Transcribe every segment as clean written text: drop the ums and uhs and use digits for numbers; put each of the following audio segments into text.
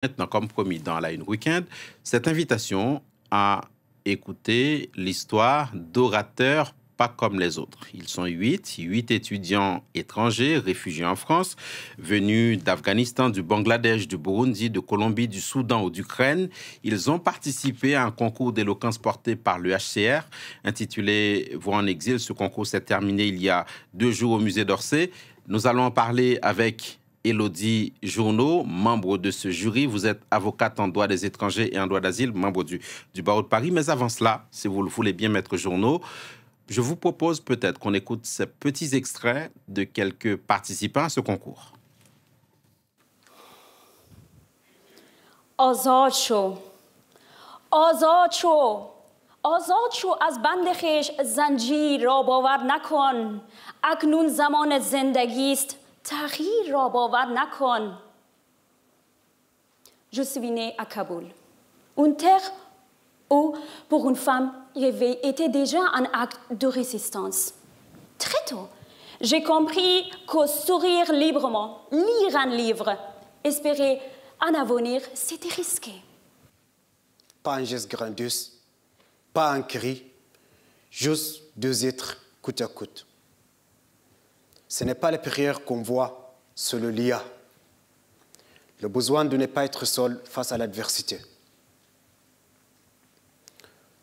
Maintenant, comme promis dans la Une Week-end, cette invitation à écouter l'histoire d'orateurs pas comme les autres. Ils sont huit étudiants étrangers réfugiés en France, venus d'Afghanistan, du Bangladesh, du Burundi, de Colombie, du Soudan ou d'Ukraine. Ils ont participé à un concours d'éloquence porté par le HCR, intitulé Voix en exil. Ce concours s'est terminé il y a 2 jours au musée d'Orsay. Nous allons en parler avec Élodie Journeau, membre de ce jury. Vous êtes avocate en droit des étrangers et en droit d'asile, membre du barreau de Paris. Mais avant cela, si vous le voulez bien, maître Journeau, je vous propose peut-être qu'on écoute ces petits extraits de quelques participants à ce concours. آزاد شو آزاد شو آزاد شو از بند خویش زنجیر را باور نکن اکنون زمان زندگی است تغییر را باور نکن. Je suis née à Kaboul, une terre où pour une femme rêver était déjà un acte de résistance. Très tôt, j'ai compris que sourire librement, lire un livre, espérer un avenir, c'était risqué. Pas un geste grandiose, pas un cri, juste 2 êtres côte à côte. Ce n'est pas les prières qu'on voit, c'est le lien. Le besoin de ne pas être seul face à l'adversité.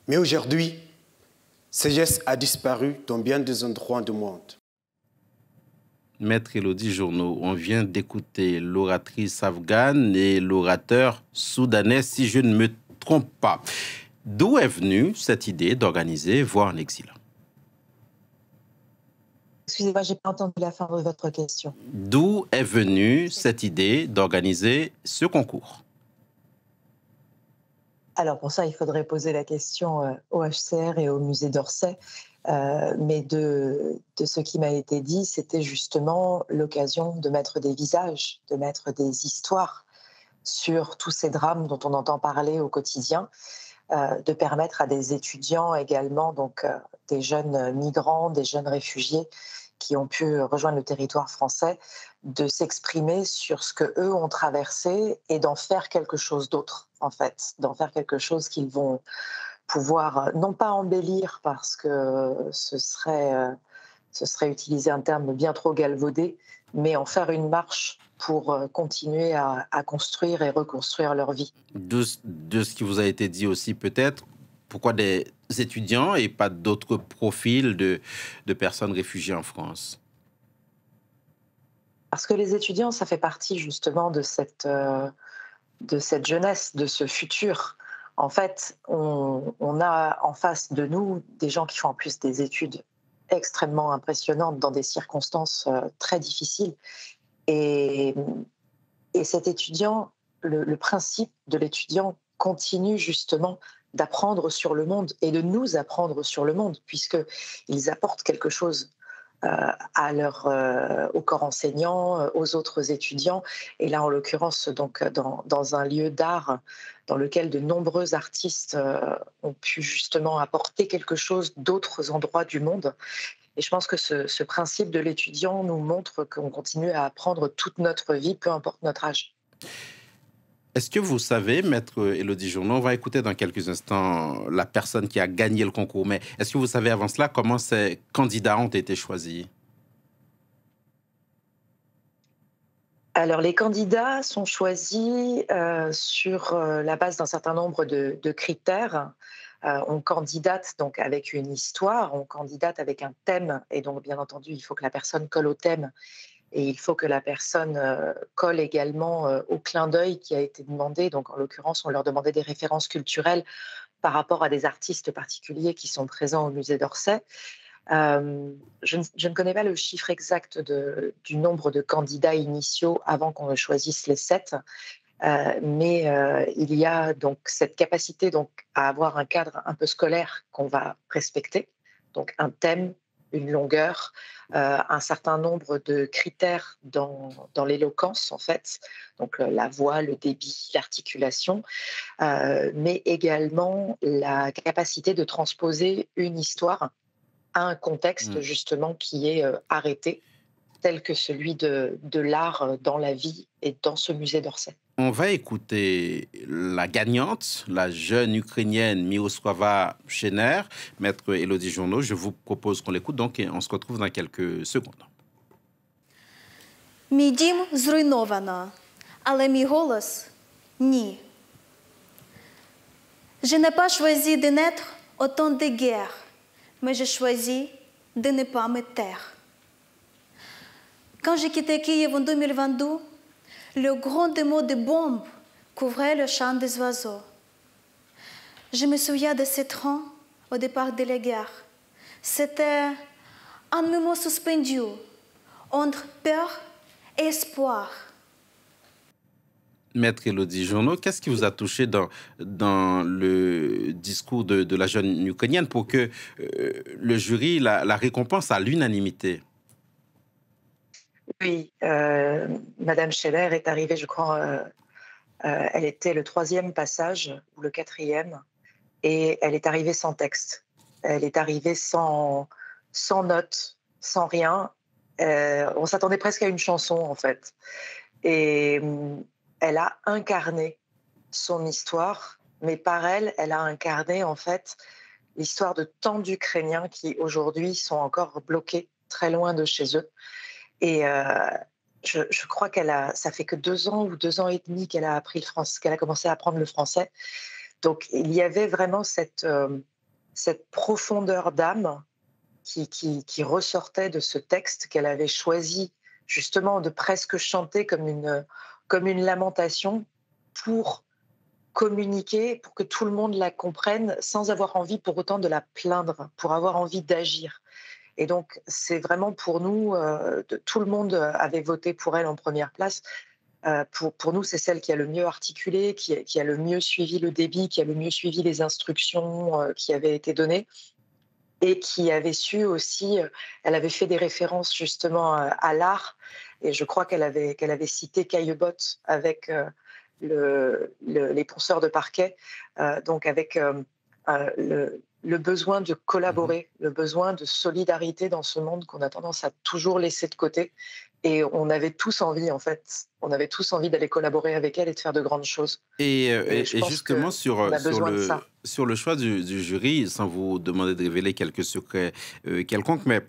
Mais aujourd'hui, ce geste a disparu dans bien des endroits du monde. Maître Élodie Journeau, on vient d'écouter l'oratrice afghane et l'orateur soudanais, si je ne me trompe pas. D'où est venue cette idée d'organiser Voix en exil? Excusez-moi, je n'ai pas entendu la fin de votre question. D'où est venue cette idée d'organiser ce concours? Alors pour ça, il faudrait poser la question au HCR et au musée d'Orsay. Mais de ce qui m'a été dit, c'était justement l'occasion de mettre des visages, de mettre des histoires sur tous ces drames dont on entend parler au quotidien, de permettre à des étudiants également, donc des jeunes migrants, des jeunes réfugiés qui ont pu rejoindre le territoire français, de s'exprimer sur ce qu'eux ont traversé et d'en faire quelque chose d'autre, en fait, d'en faire quelque chose qu'ils vont pouvoir, non pas embellir parce que ce serait utiliser un terme bien trop galvaudé, mais en faire une marche pour continuer à construire et reconstruire leur vie. De ce qui vous a été dit aussi peut-être, pourquoi des étudiants et pas d'autres profils de personnes réfugiées en France? Parce que les étudiants, ça fait partie justement de cette jeunesse, de ce futur. En fait, on a en face de nous des gens qui font en plus des études extrêmement impressionnantes dans des circonstances très difficiles. Et cet étudiant, le principe de l'étudiant continue justement d'apprendre sur le monde et de nous apprendre sur le monde, puisqu'ils apportent quelque chose au corps enseignant, aux autres étudiants. Et là, en l'occurrence, donc, dans un lieu d'art dans lequel de nombreux artistes ont pu justement apporter quelque chose d'autres endroits du monde. Et je pense que ce principe de l'étudiant nous montre qu'on continue à apprendre toute notre vie, peu importe notre âge. Est-ce que vous savez, maître Élodie Journeau, on va écouter dans quelques instants la personne qui a gagné le concours, mais est-ce que vous savez avant cela comment ces candidats ont été choisis? Alors, les candidats sont choisis sur la base d'un certain nombre de critères. On candidate donc avec une histoire, on candidate avec un thème, et donc bien entendu, il faut que la personne colle au thème. Et il faut que la personne colle également au clin d'œil qui a été demandé. Donc, en l'occurrence, on leur demandait des références culturelles par rapport à des artistes particuliers qui sont présents au musée d'Orsay. Je ne connais pas le chiffre exact du nombre de candidats initiaux avant qu'on ne choisisse les 7. Mais il y a donc cette capacité donc, à avoir un cadre un peu scolaire qu'on va respecter. Donc, un thème, une longueur, un certain nombre de critères dans l'éloquence, en fait, donc la voix, le débit, l'articulation, mais également la capacité de transposer une histoire à un contexte, justement, qui est arrêté, tel que celui de l'art dans la vie et dans ce musée d'Orsay. On va écouter la gagnante, la jeune Ukrainienne Miroslava Shener, maître Élodie Journeau. Je vous propose qu'on l'écoute donc et on se retrouve dans quelques secondes. Мій дім зруйновано, але мій голос – ні. Je n'ai pas choisi de naître au temps de guerre, mais j'ai choisi de ne pas me taire. Quand j'ai quitté Kiev en 2022, le grand démon de bombes couvrait le chant des oiseaux. Je me souviens de ce train au départ de la guerre. C'était un moment suspendu entre peur et espoir. Maître Élodie Journeau, qu'est-ce qui vous a touché dans le discours de la jeune Ukrainienne pour que le jury la récompense à l'unanimité? Oui, Madame Scheller est arrivée, je crois, elle était le 3e passage ou le 4e, et elle est arrivée sans texte. Elle est arrivée sans notes, sans rien. On s'attendait presque à une chanson, en fait. Et elle a incarné son histoire, mais par elle, elle a incarné, en fait, l'histoire de tant d'Ukrainiens qui, aujourd'hui, sont encore bloqués très loin de chez eux. Et je crois ça fait que 2 ans ou 2 ans et demi qu'elle a appris le français, qu'elle a commencé à apprendre le français. Donc il y avait vraiment cette profondeur d'âme qui ressortait de ce texte qu'elle avait choisi justement de presque chanter comme une lamentation pour communiquer, pour que tout le monde la comprenne sans avoir envie pour autant de la plaindre, pour avoir envie d'agir. Et donc, c'est vraiment pour nous, tout le monde avait voté pour elle en première place. Pour nous, c'est celle qui a le mieux articulé, qui a le mieux suivi le débit, qui a le mieux suivi les instructions qui avaient été données et qui avait su aussi, elle avait fait des références justement à l'art. Et je crois qu'elle avait cité Caillebotte avec les ponceurs de parquet, donc avec le besoin de collaborer, le besoin de solidarité dans ce monde qu'on a tendance à toujours laisser de côté. Et on avait tous envie, en fait, d'aller collaborer avec elle et de faire de grandes choses. Et justement, sur le choix du jury, sans vous demander de révéler quelques secrets quelconques, mais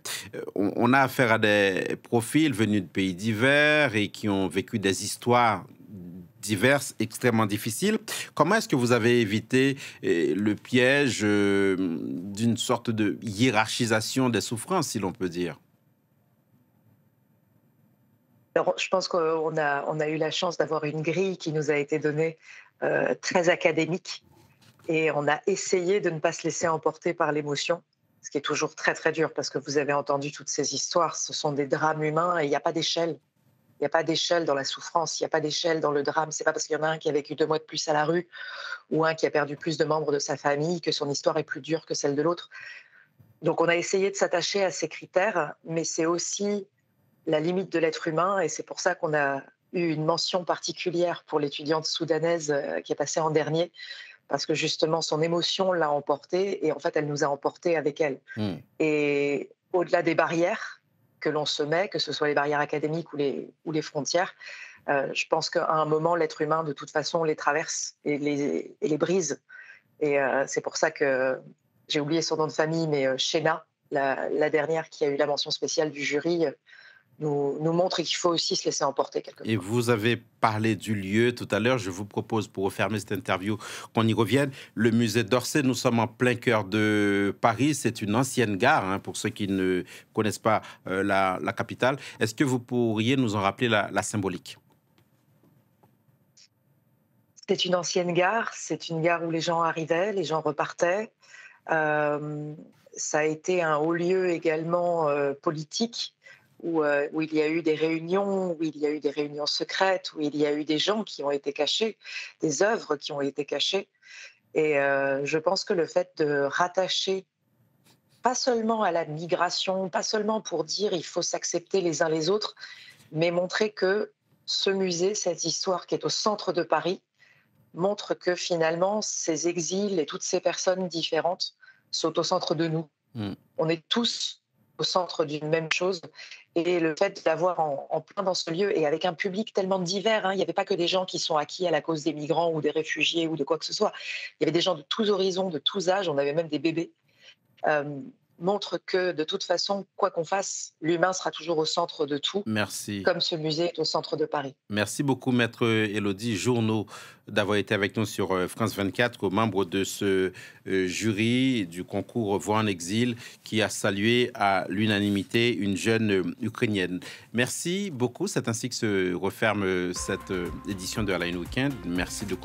on a affaire à des profils venus de pays divers et qui ont vécu des histoires diverses, extrêmement difficiles. Comment est-ce que vous avez évité le piège d'une sorte de hiérarchisation des souffrances, si l'on peut dire? Alors, je pense qu'on a eu la chance d'avoir une grille qui nous a été donnée très académique, et on a essayé de ne pas se laisser emporter par l'émotion, ce qui est toujours très très dur parce que vous avez entendu toutes ces histoires, ce sont des drames humains et il n'y a pas d'échelle. Il n'y a pas d'échelle dans la souffrance, il n'y a pas d'échelle dans le drame. C'est pas parce qu'il y en a un qui a vécu 2 mois de plus à la rue ou un qui a perdu plus de membres de sa famille que son histoire est plus dure que celle de l'autre. Donc on a essayé de s'attacher à ces critères, mais c'est aussi la limite de l'être humain, et c'est pour ça qu'on a eu une mention particulière pour l'étudiante soudanaise qui est passée en dernier, parce que justement son émotion l'a emportée, et en fait elle nous a emportés avec elle. Et au-delà des barrières que l'on se met, que ce soit les barrières académiques ou les frontières, je pense qu'à un moment, l'être humain, de toute façon, les traverse et les brise. Et c'est pour ça que j'ai oublié son nom de famille, mais Shena, la dernière qui a eu la mention spéciale du jury, nous montre qu'il faut aussi se laisser emporter quelque part. Et vous avez parlé du lieu tout à l'heure. Je vous propose, pour refermer cette interview, qu'on y revienne. Le musée d'Orsay, nous sommes en plein cœur de Paris. C'est une ancienne gare, pour ceux qui ne connaissent pas la capitale. Est-ce que vous pourriez nous en rappeler la symbolique? C'est une ancienne gare. C'est une gare où les gens arrivaient, les gens repartaient. Ça a été un haut lieu également politique, où il y a eu des réunions, où il y a eu des réunions secrètes, où il y a eu des gens qui ont été cachés, des œuvres qui ont été cachées. Et je pense que le fait de rattacher, pas seulement à la migration, pas seulement pour dire il faut s'accepter les uns les autres, mais montrer que ce musée, cette histoire qui est au centre de Paris, montre que finalement, ces exils et toutes ces personnes différentes sont au centre de nous. On est tous au centre d'une même chose. Et le fait d'avoir en plein dans ce lieu et avec un public tellement divers, hein, il n'y avait pas que des gens qui sont acquis à la cause des migrants ou des réfugiés ou de quoi que ce soit. Il y avait des gens de tous horizons, de tous âges, on avait même des bébés. Montre que de toute façon, quoi qu'on fasse, l'humain sera toujours au centre de tout, Merci. comme ce musée est au centre de Paris. Merci beaucoup, Maître Élodie Journeau, d'avoir été avec nous sur France 24, comme membre de ce jury du concours Voix en exil, qui a salué à l'unanimité une jeune Ukrainienne. Merci beaucoup. C'est ainsi que se referme cette édition de Align Weekend. Merci de